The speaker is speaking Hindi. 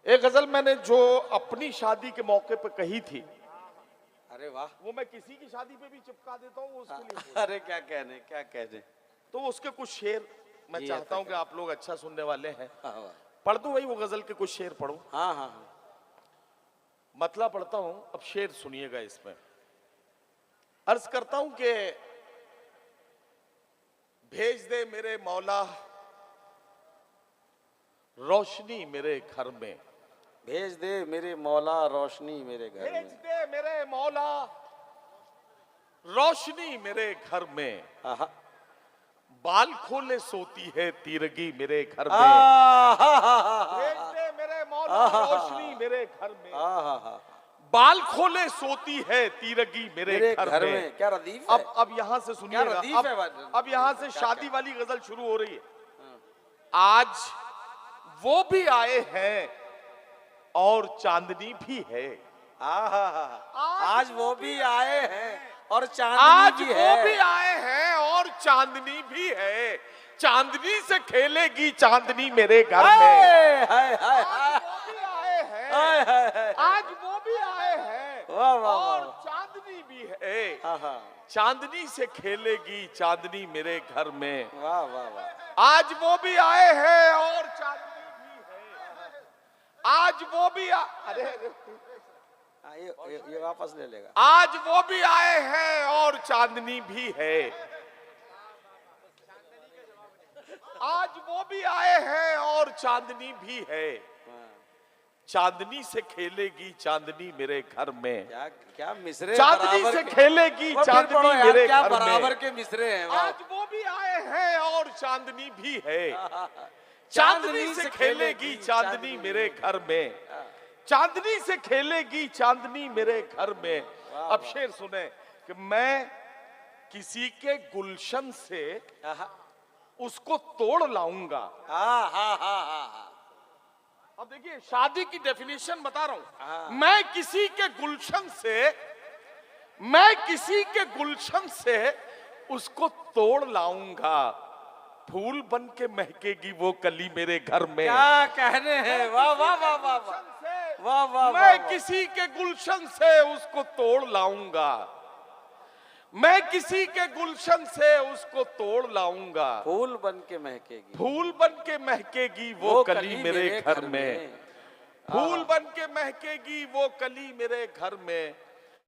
एक गजल मैंने जो अपनी शादी के मौके पे कही थी, अरे वाह, वो मैं किसी की शादी पे भी चिपका देता हूँ उसके लिए। अरे क्या कहने। तो उसके कुछ शेर मैं जी, चाहता हूँ कि अच्छा। आप लोग अच्छा सुनने वाले हैं। हाँ वाह। पढ़ दूं वही वो गजल के कुछ शेर पढ़ूं। हाँ हाँ हाँ। मतला पढ़ता हूं, अब शेर सुनिएगा। इसमें अर्ज करता हूं कि भेज दे मेरे मौला रोशनी मेरे घर में, भेज दे मेरे मौला रोशनी मेरे घर भेज में। दे मेरे मौला रोशनी मेरे घर में, आहा। बाल खोले सोती है तीरगी मेरे घर में। आहा। भेज दे मेरे मौला रोशनी मेरे घर में, आहा। बाल खोले सोती है तीरगी मेरे घर में। क्या रदीफ है। अब यहां से सुनिएगा। रदीफ है अब यहां से शादी वाली गजल शुरू हो रही है। आज वो भी आए हैं और चांदनी भी है। आहा। आज वो भी आए हैं और आज चांदनी भी वो है। भी आए हैं और चांदनी भी है। चांदनी से खेलेगी चांदनी मेरे घर में। हाय हाय हाय आज वो भी आए हैं, हाय हाय। आज वो भी आए हैं वाह वाह और वाह। चांदनी भी है। आहा। चांदनी से खेलेगी चांदनी मेरे घर में। वाह वाह वाह। आज वो भी आए हैं और चांदनी भी है। आज वो भी अरे ये वापस ले लेगा। आज वो भी आए हैं और चांदनी भी है। आज वो भी आए हैं और चांदनी भी है। चांदनी से खेलेगी चांदनी मेरे घर में। क्या क्या मिसरे चांदनी बराबर से के- खेलेगी वो फिर चांदनी पढ़ो यार, मेरे क्या घर बराबर में। के मिसरे हैं। वाह। आज वो भी आए हैं और चांदनी भी है। चांदनी से खेलेगी चांदनी मेरे घर में। चांदनी से खेलेगी चांदनी मेरे घर में। अब शेर सुने कि मैं किसी के गुलशन से आहा। उसको तोड़ लाऊंगा। अब देखिए शादी की डेफिनेशन बता रहा हूं। मैं किसी के गुलशन से उसको तोड़ लाऊंगा। फूल बन के महकेगी वो कली मेरे घर में। क्या कहने हैं। वाह वाह वाह वाह वाह वाह वाह। मैं किसी के गुलशन से उसको तोड़ लाऊंगा। मैं किसी के गुलशन से उसको तोड़ लाऊंगा। फूल बन के महकेगी। फूल बन के महकेगी वो कली मेरे घर में। फूल बन के महकेगी वो कली मेरे घर में।